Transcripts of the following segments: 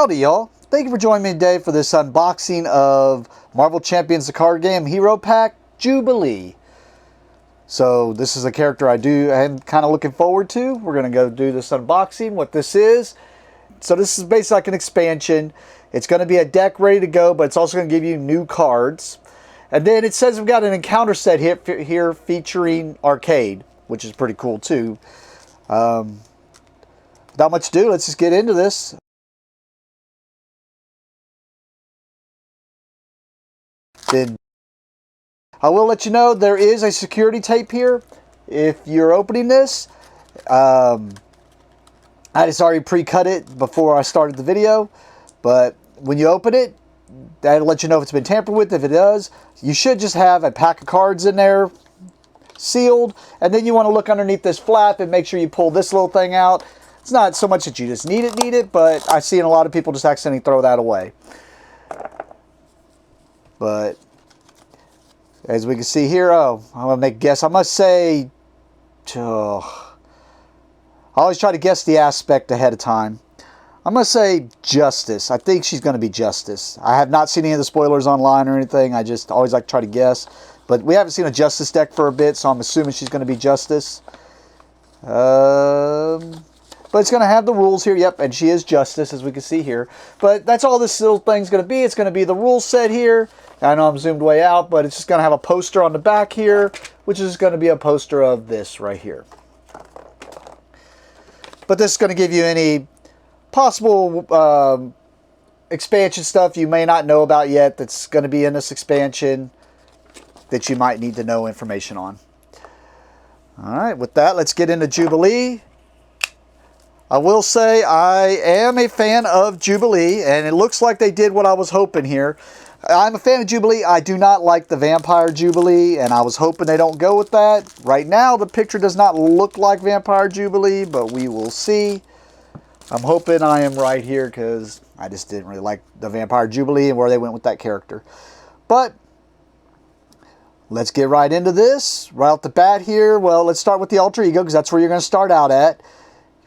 Howdy y'all, thank you for joining me today for this unboxing of Marvel Champions the card game Hero Pack Jubilee. So this is a character I'm kind of looking forward to. We're going to go do this unboxing, what this is. So this is basically like an expansion. It's going to be a deck ready to go, but it's also going to give you new cards. And then it says we've got an encounter set here featuring arcade, which is pretty cool too. Without much ado, let's just get into this. Then I will let you know there is a security tape here if you're opening this. I just already pre-cut it before I started the video, but when you open it, that'll let you know if it's been tampered with. If it does, you should just have a pack of cards in there sealed, and then you want to look underneath this flap and make sure you pull this little thing out. It's not so much that you just need it, but I've seen a lot of people just accidentally throw that away. But as we can see here, I'm going to make a guess. I must say, I always try to guess the aspect ahead of time. I'm going to say Justice. I think she's going to be Justice. I have not seen any of the spoilers online or anything. I just always like to try to guess. But we haven't seen a Justice deck for a bit, so I'm assuming she's going to be Justice. But it's going to have the rules here. Yep, and she is Justice, as we can see here. But that's all this little thing's going to be. It's going to be the rule set here. I know I'm zoomed way out, but it's just going to have a poster on the back here, which is going to be a poster of this right here. But this is going to give you any possible expansion stuff you may not know about yet that's going to be in this expansion that you might need to know information on. All right, with that, let's get into Jubilee. I will say I am a fan of Jubilee, and it looks like they did what I was hoping here. I'm a fan of Jubilee. I do not like the Vampire Jubilee, and I was hoping they don't go with that. Right now, the picture does not look like Vampire Jubilee, but we will see. I'm hoping I am right here because I just didn't really like the Vampire Jubilee and where they went with that character. But let's get right into this. Right off the bat here, well, let's start with the Alter Ego because that's where you're going to start out at.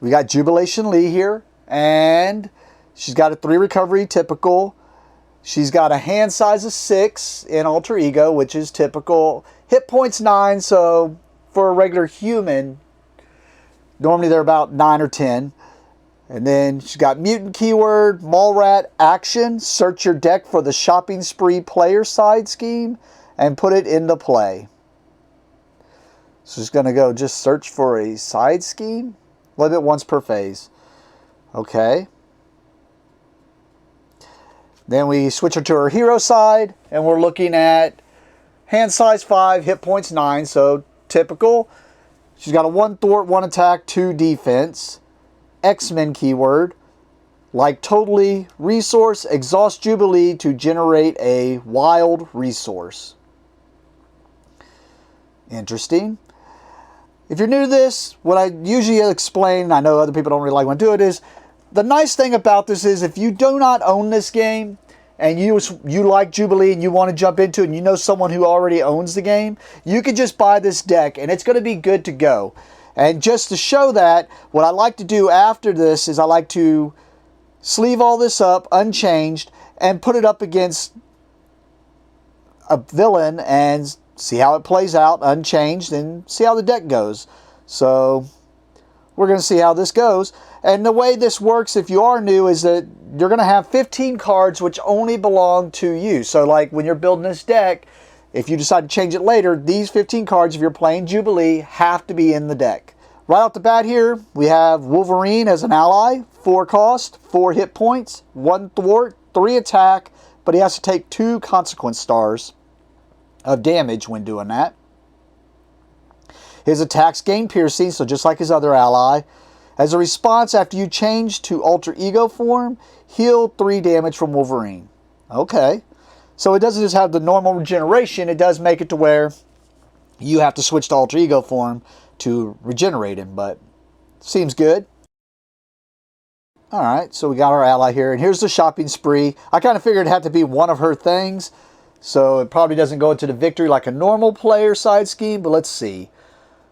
We got Jubilation Lee here, and she's got a 3 recovery, typical. She's got a hand size of 6 in Alter Ego, which is typical. Hit points 9, so for a regular human, normally they're about 9 or 10. And then she's got Mutant keyword, Mall Rat action, search your deck for the Shopping Spree player side scheme, and put it into play. So she's going to go just search for a side scheme. Limit once per phase. Okay. Then we switch her to her hero side, and we're looking at hand size 5, hit points 9, so typical. She's got a 1 thwart, 1 attack, 2 defense. X-Men keyword. Like totally resource, exhaust Jubilee to generate a wild resource. Interesting. If you're new to this, what I usually explain, I know other people don't really like when I do it, is the nice thing about this is if you do not own this game and you like Jubilee and you want to jump into it and you know someone who already owns the game, you can just buy this deck and it's going to be good to go. And just to show that, what I like to do after this is I like to sleeve all this up unchanged and put it up against a villain and see how it plays out unchanged and see how the deck goes. So we're going to see how this goes. And the way this works, if you are new, is that you're going to have 15 cards which only belong to you. So like when you're building this deck, if you decide to change it later, these 15 cards, if you're playing Jubilee, have to be in the deck. Right off the bat here, we have Wolverine as an ally, 4 cost, 4 hit points, 1 thwart, 3 attack, but he has to take 2 consequence stars of damage when doing that. His attacks gain piercing, so just like his other ally. As a response, after you change to Alter Ego form, heal 3 damage from Wolverine. Okay. So it doesn't just have the normal regeneration, it does make it to where you have to switch to Alter Ego form to regenerate him, but seems good. Alright, so we got our ally here, and here's the Shopping Spree. I kind of figured it had to be one of her things, so it probably doesn't go into the victory like a normal player side scheme, but let's see.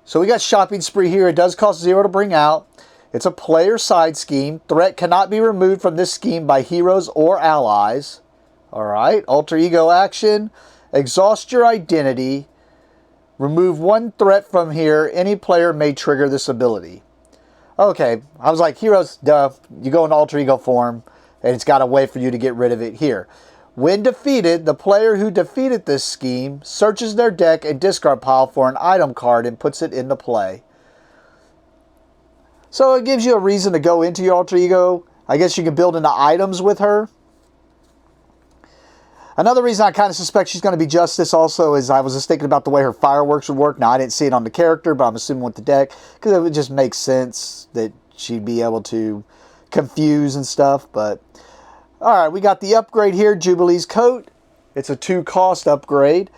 So we got Shopping Spree here. It does cost 0 to bring out. It's a player side scheme. Threat cannot be removed from this scheme by heroes or allies. Alright, alter ego action. Exhaust your identity. Remove one threat from here. Any player may trigger this ability. Okay, I was like, heroes, duh. You go in alter ego form, and it's got a way for you to get rid of it here. When defeated, the player who defeated this scheme searches their deck and discard pile for an item card and puts it into play. So it gives you a reason to go into your alter ego. I guess you can build into items with her. Another reason I kind of suspect she's going to be Justice also is I was just thinking about the way her fireworks would work. Now, I didn't see it on the character, but I'm assuming with the deck, because it would just make sense that she'd be able to confuse and stuff. But, alright, we got the upgrade here, Jubilee's Coat. It's a 2-cost upgrade.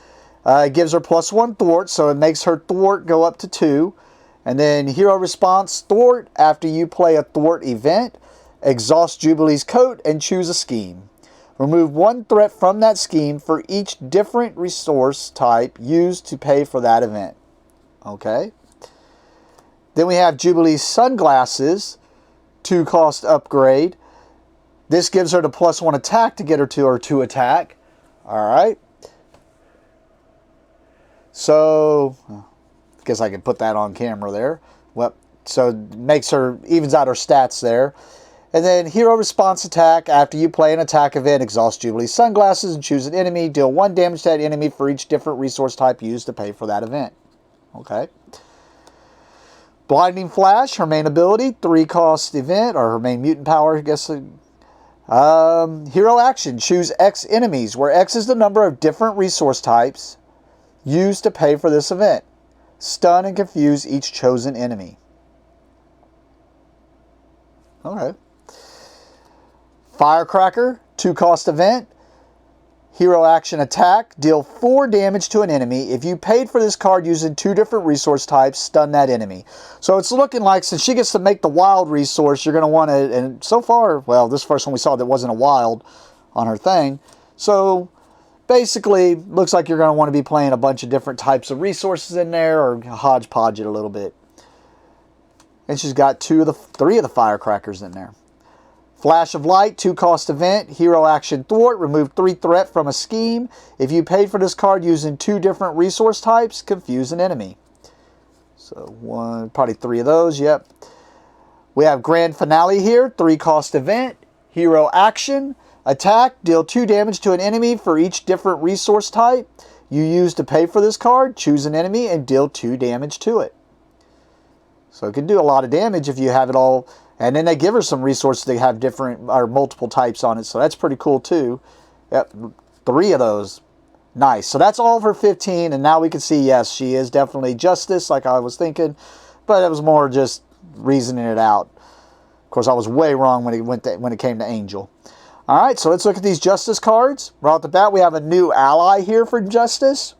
It gives her +1 thwart, so it makes her thwart go up to 2. And then hero response thwart. After you play a thwart event, exhaust Jubilee's Coat and choose a scheme. Remove one threat from that scheme for each different resource type used to pay for that event. Okay. Then we have Jubilee's Sunglasses, 2-cost upgrade. This gives her the +1 attack to get her to her 2 attack. Alright. So, I guess I can put that on camera there. Well, so it makes her, evens out her stats there. And then hero response attack. After you play an attack event, exhaust Jubilee's Sunglasses and choose an enemy. Deal 1 damage to that enemy for each different resource type used to pay for that event. Okay. Blinding Flash, her main ability, 3-cost event, or her main mutant power, I guess. Hero action, choose X enemies, where X is the number of different resource types used to pay for this event. Stun and confuse each chosen enemy. Okay. Firecracker, 2-cost event. Hero action attack. Deal 4 damage to an enemy. If you paid for this card using 2 different resource types, stun that enemy. So it's looking like since she gets to make the wild resource, you're going to want to, and so far, well, this first one we saw that wasn't a wild on her thing. So basically, looks like you're going to want to be playing a bunch of different types of resources in there, or hodgepodge it a little bit. And she's got 3 of the firecrackers in there. Flash of Light, 2-cost event. Hero action thwart. Remove 3 threat from a scheme. If you paid for this card using 2 different resource types, confuse an enemy. So probably 3 of those, yep. We have Grand Finale here, 3-cost event. Hero action. Attack, deal 2 damage to an enemy for each different resource type you use to pay for this card. Choose an enemy and deal 2 damage to it. So it can do a lot of damage if you have it all. And then they give her some resources that have different or multiple types on it. So that's pretty cool too. Yep, 3 of those. Nice. So that's all of her 15. And now we can see, yes, she is definitely Justice like I was thinking. But it was more just reasoning it out. Of course, I was way wrong when it came to Angel. All right, so let's look at these Justice cards. Right off the bat, we have a new ally here for Justice.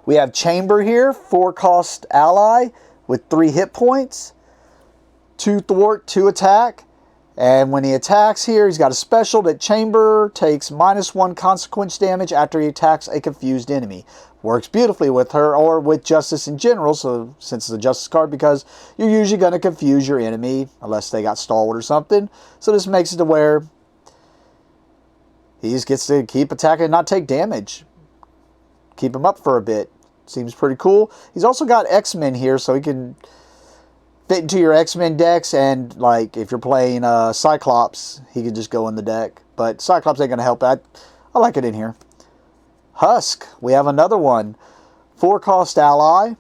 We have Chamber here, 4-cost ally with 3 hit points. 2 thwart, 2 attack. And when he attacks here, he's got a special that Chamber takes -1 consequence damage after he attacks a confused enemy. Works beautifully with her or with Justice in general, so since it's a Justice card, because you're usually going to confuse your enemy unless they got stalwart or something. So this makes it to where he just gets to keep attacking and not take damage. Keep him up for a bit. Seems pretty cool. He's also got X-Men here, so he can fit into your X-Men decks, and like if you're playing Cyclops, he could just go in the deck. But Cyclops ain't going to help that. I like it in here. Husk, we have another one. 4-cost ally,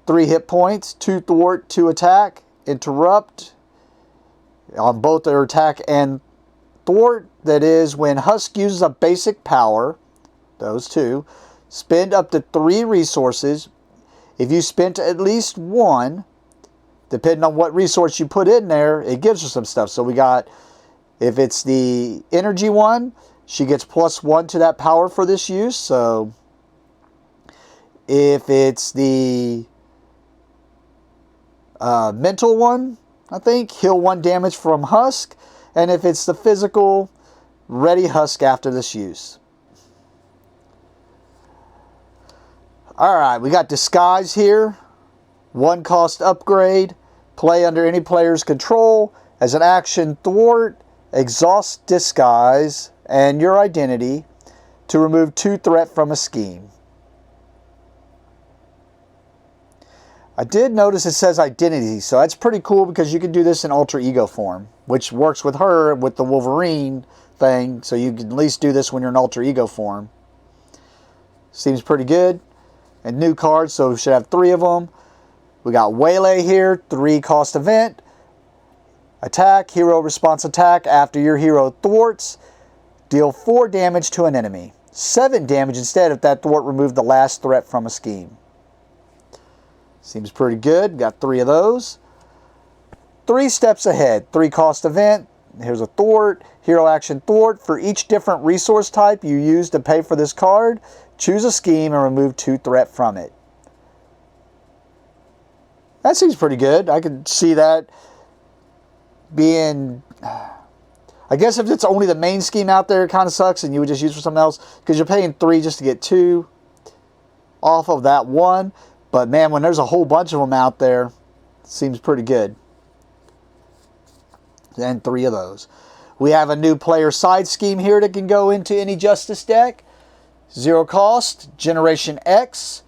3 hit points, 2 thwart, 2 attack, interrupt on both their attack and thwart. That is, when Husk uses a basic power, those 2, spend up to 3 resources. If you spent at least 1, depending on what resource you put in there, it gives her some stuff. So we got, if it's the energy one, she gets +1 to that power for this use. So if it's the mental one, I think, heal 1 damage from Husk. And if it's the physical, ready Husk after this use. Alright, we got Disguise here. 1-cost upgrade. Play under any player's control. As an action, thwart, exhaust disguise, and your identity to remove 2 threat from a scheme. I did notice it says identity, so that's pretty cool because you can do this in alter ego form, which works with her with the Wolverine thing, so you can at least do this when you're in alter ego form. Seems pretty good. And new cards, so we should have 3 of them. We got Waylay here, 3 cost event. Attack, hero response attack. After your hero thwarts, deal 4 damage to an enemy. 7 damage instead if that thwart removed the last threat from a scheme. Seems pretty good. Got 3 of those. 3 steps ahead. 3 cost event. Here's a thwart. Hero action thwart. For each different resource type you use to pay for this card, choose a scheme and remove 2 threat from it. That seems pretty good. I could see that being... I guess if it's only the main scheme out there, it kind of sucks and you would just use for something else because you're paying 3 just to get 2 off of that 1. But man, when there's a whole bunch of them out there, it seems pretty good. And 3 of those. We have a new player side scheme here that can go into any Justice deck. 0 cost, Generation X.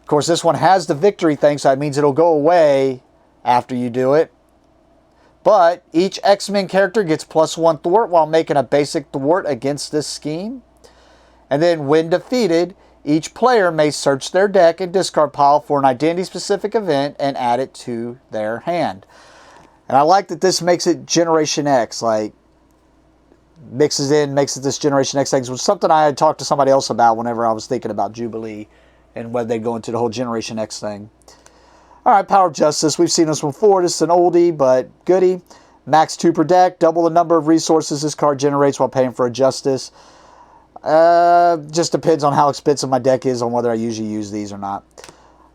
Of course, this one has the victory thing, so that means it'll go away after you do it. But each X-Men character gets +1 thwart while making a basic thwart against this scheme. And then when defeated, each player may search their deck and discard pile for an identity-specific event and add it to their hand. And I like that this makes it Generation X, like makes it this Generation X thing, which was something I had talked to somebody else about whenever I was thinking about Jubilee and whether they'd go into the whole Generation X thing. All right, Power of Justice. We've seen this one before. This is an oldie, but goodie. Max 2 per deck. Double the number of resources this card generates while paying for a Justice. Just depends on how expensive my deck is on whether I usually use these or not.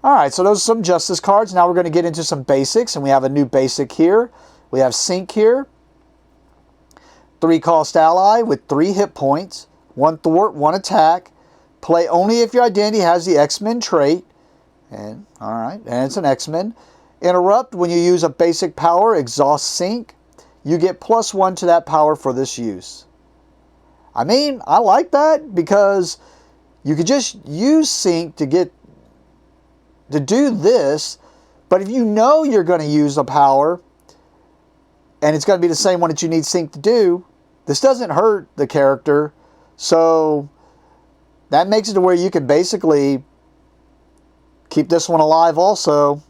All right, so those are some Justice cards. Now we're going to get into some basics, and we have a new basic here. We have Sync here. 3 cost ally with 3 hit points. 1 thwart, 1 attack. Play only if your identity has the X-Men trait. And all right, and it's an X-Men. Interrupt when you use a basic power, exhaust Sync. You get +1 to that power for this use. I mean, I like that because you could just use Sync to do this, but if you know you're going to use a power and it's going to be the same one that you need Sync to do, this doesn't hurt the character. So that makes it to where you can basically keep this one alive also,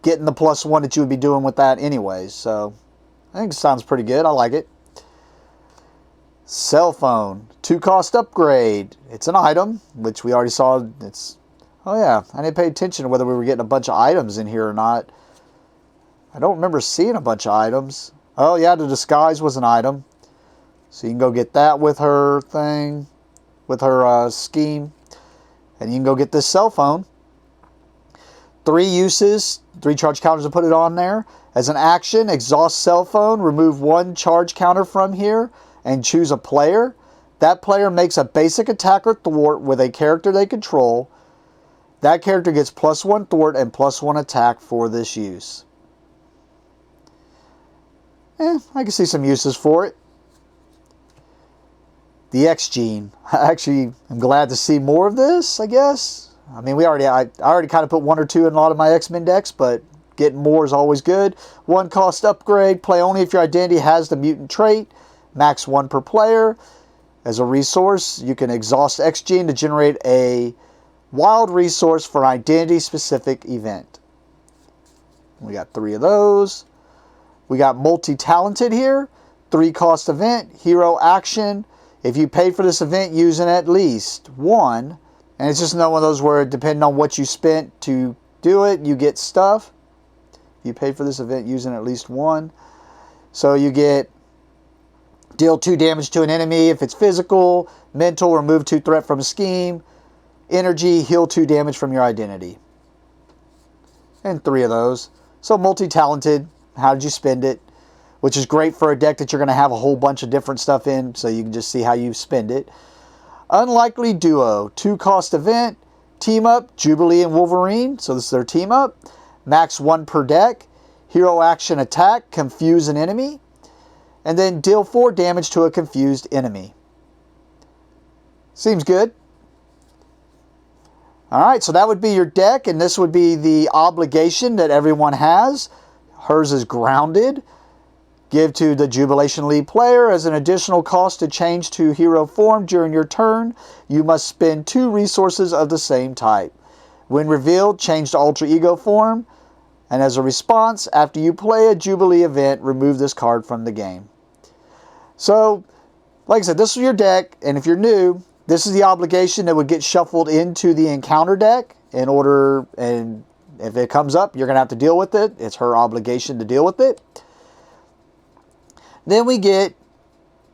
getting the +1 that you would be doing with that anyways. So I think it sounds pretty good. I like it. Cell phone, 2 cost upgrade. It's an item, which we already saw. Oh yeah, I didn't pay attention to whether we were getting a bunch of items in here or not. I don't remember seeing a bunch of items. Oh yeah, the disguise was an item. So you can go get that with her thing, with her scheme. And you can go get this cell phone. 3 uses, 3 charge counters to put it on there. As an action, exhaust cell phone, remove 1 charge counter from here and choose a player. That player makes a basic attack or thwart with a character they control. That character gets +1 thwart and +1 attack for this use. I can see some uses for it. The X gene. I actually am glad to see more of this, I guess. I mean, I already kind of put 1 or 2 in a lot of my X-Men decks, but getting more is always good. 1 cost upgrade. Play only if your identity has the mutant trait. Max 1 per player. As a resource, you can exhaust X gene to generate a wild resource for an identity-specific event. We got 3 of those. We got multi-talented here. 3 cost event. Hero action. If you paid for this event using at least 1, and it's just another one of those where depending on what you spent to do it, you get stuff. If you paid for this event using at least 1. So you get deal 2 damage to an enemy if it's physical. Mental, remove 2 threat from a scheme. Energy, heal 2 damage from your identity. And 3 of those. So multi-talented. How did you spend it? Which is great for a deck that you're going to have a whole bunch of different stuff in, so you can just see how you spend it. Unlikely Duo, 2 cost event. Team up, Jubilee and Wolverine. So this is their team up. max 1 per deck. Hero action attack, confuse an enemy. And then deal 4 damage to a confused enemy. Seems good. Alright, so that would be your deck, and this would be the obligation that everyone has. Hers is grounded. Give to the Jubilation League player as an additional cost to change to hero form during your turn. You must spend 2 resources of the same type. When revealed, change to Ultra Ego form. And as a response, after you play a Jubilee event, remove this card from the game. So, like I said, this is your deck, and if you're new, this is the obligation that would get shuffled into the encounter deck in order, and if it comes up, you're going to have to deal with it. It's her obligation to deal with it. Then we get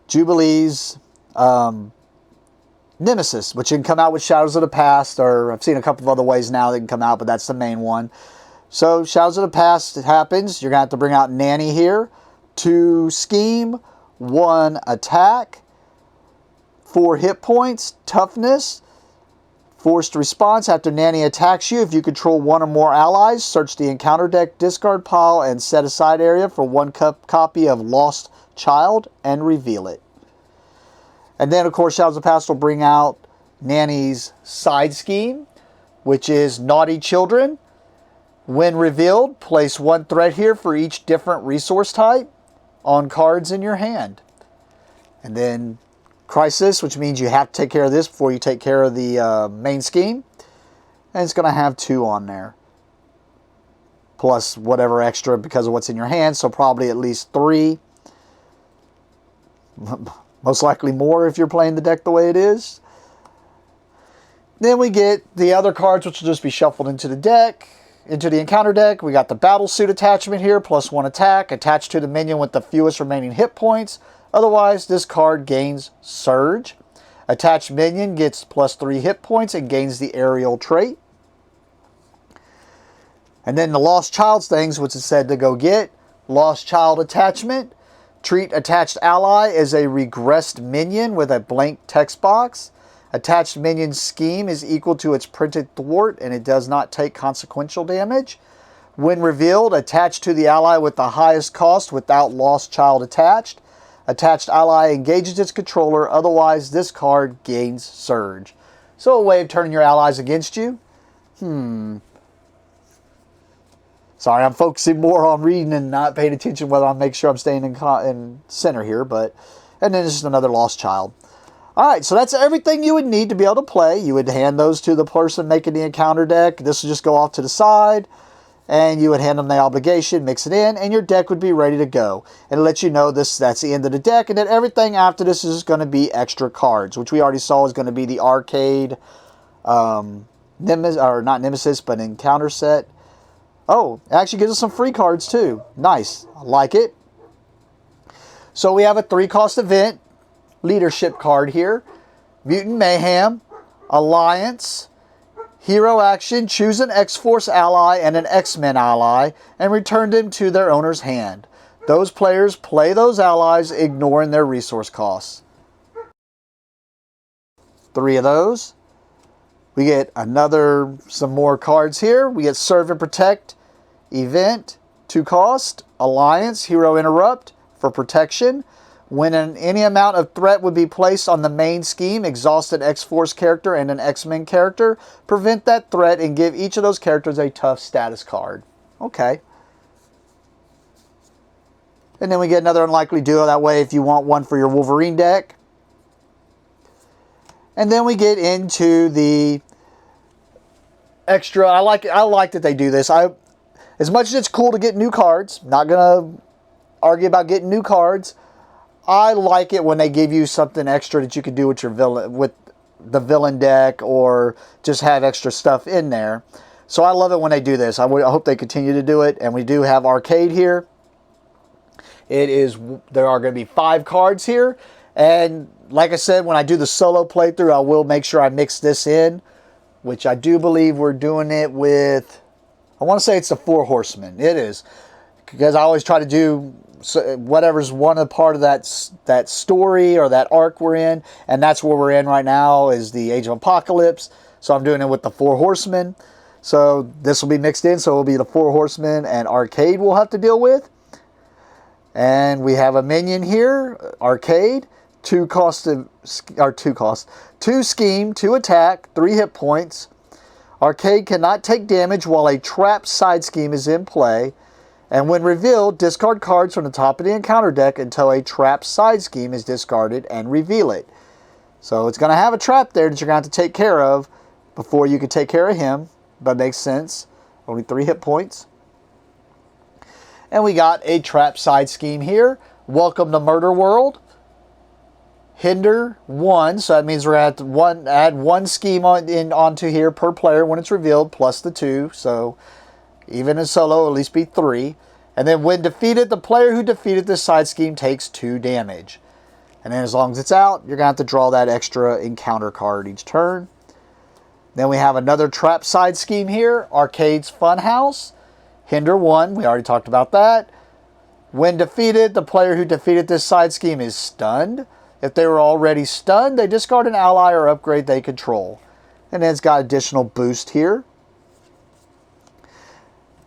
Jubilee's Nemesis, which can come out with Shadows of the Past, or I've seen a couple of other ways now they can come out, but that's the main one. So Shadows of the Past happens. You're going to have to bring out Nanny here. 2 scheme, 1 attack, 4 hit points, toughness, forced response. After Nanny attacks you, if you control 1 or more allies, search the encounter deck discard pile and set aside area for 1 copy of Lost Child and reveal it. And then, of course, Shadows of the Past will bring out Nanny's side scheme, which is Naughty Children. When revealed, place 1 threat here for each different resource type on cards in your hand. And then Crisis, which means you have to take care of this before you take care of the main scheme. And it's going to have 2 on there. Plus whatever extra because of what's in your hand, so probably at least 3. Most likely more if you're playing the deck the way it is. Then we get the other cards, which will just be shuffled into the deck, into the encounter deck. We got the Battle Suit attachment here, plus 1 attack, attached to the minion with the fewest remaining hit points. Otherwise, this card gains Surge. Attached minion gets plus 3 hit points and gains the Aerial trait. And then the Lost Child's things, which is said to go get. Lost Child attachment. Treat attached ally as a regressed minion with a blank text box. Attached minion scheme is equal to its printed thwart and it does not take consequential damage. When revealed, attach to the ally with the highest cost without Lost Child attached. Attached ally engages its controller, otherwise this card gains Surge. So a way of turning your allies against you. Sorry, I'm focusing more on reading and not paying attention whether I make sure I'm staying in center here. And then it's just another Lost Child. Alright, so that's everything you would need to be able to play. You would hand those to the person making the encounter deck. This would just go off to the side. And you would hand them the obligation, mix it in, and your deck would be ready to go. It'll let you know that's the end of the deck, and then everything after this is going to be extra cards, which we already saw is going to be the arcade Nemesis, or not Nemesis, but encounter set. Oh, it actually gives us some free cards too. Nice. I like it. So we have a 3-cost event leadership card here. Mutant Mayhem, Alliance, Hero action, choose an X-Force ally and an X-Men ally and return them to their owner's hand. Those players play those allies, ignoring their resource costs. 3 of those. We get some more cards here. We get Serve and Protect, Event, 2 cost, Alliance, Hero Interrupt for protection. When any amount of threat would be placed on the main scheme, exhaust an X-Force character and an X-Men character. Prevent that threat and give each of those characters a tough status card. Okay. And then we get another Unlikely Duo that way if you want one for your Wolverine deck. And then we get into the extra. I like that they do this. As much as it's cool to get new cards, not going to argue about getting new cards. I like it when they give you something extra that you can do with your villain, with the villain deck, or just have extra stuff in there. So I love it when they do this. I hope they continue to do it. And we do have arcade here. There are going to be 5 cards here. And like I said, when I do the solo playthrough, I will make sure I mix this in, which I do believe we're doing it with, I want to say it's the 4 Horsemen. It is. Because I always try to do whatever's one part of that story or that arc we're in, and that's where we're in right now is the Age of Apocalypse. So I'm doing it with the 4 Horsemen. So this will be mixed in, so it will be the Four Horsemen and Arcade we'll have to deal with. And we have a minion here, Arcade, 2 scheme, 2 attack, 3 hit points. Arcade cannot take damage while a trap side scheme is in play. And when revealed, discard cards from the top of the encounter deck until a trap side scheme is discarded and reveal it. So it's going to have a trap there that you're going to have to take care of before you can take care of him. But makes sense. Only 3 hit points. And we got a trap side scheme here. Welcome to Murder World. Hinder 1. So that means we're going to have to add 1 scheme onto here per player when it's revealed, plus the 2. So even in solo, it'll at least be 3. And then when defeated, the player who defeated this side scheme takes 2 damage. And then as long as it's out, you're going to have to draw that extra encounter card each turn. Then we have another trap side scheme here, Arcade's Funhouse. Hinder 1, we already talked about that. When defeated, the player who defeated this side scheme is stunned. If they were already stunned, they discard an ally or upgrade they control. And then it's got additional boost here.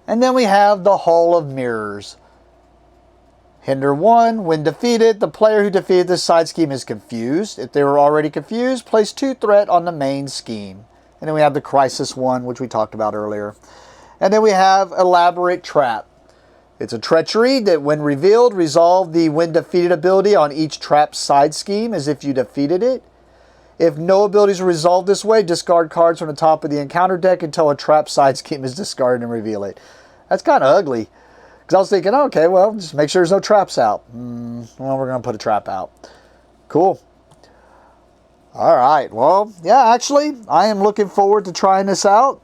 And then we have the Hall of Mirrors. Hinder 1, when defeated, the player who defeated this side scheme is confused. If they were already confused, place 2 threat on the main scheme. And then we have the Crisis 1, which we talked about earlier. And then we have Elaborate Trap. It's a treachery that when revealed, resolve the when defeated ability on each trap side scheme as if you defeated it. If no abilities are resolved this way, discard cards from the top of the encounter deck until a trap side scheme is discarded and reveal it. That's kind of ugly. Because I was thinking, okay, well, just make sure there's no traps out. Well, we're going to put a trap out. Cool. All right. Well, yeah, actually, I am looking forward to trying this out.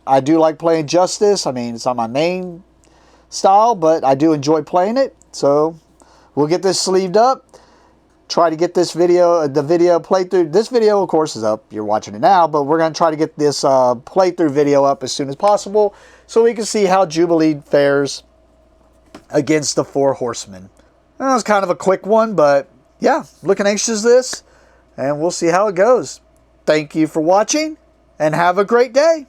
I do like playing Justice. I mean, it's not my main style, but I do enjoy playing it. So we'll get this sleeved up. Try to get this video, the video playthrough. This video, of course, is up. You're watching it now, but we're going to try to get this playthrough video up as soon as possible so we can see how Jubilee fares against the Four Horsemen. That was kind of a quick one, but yeah, looking anxious to this. And we'll see how it goes. Thank you for watching, and have a great day.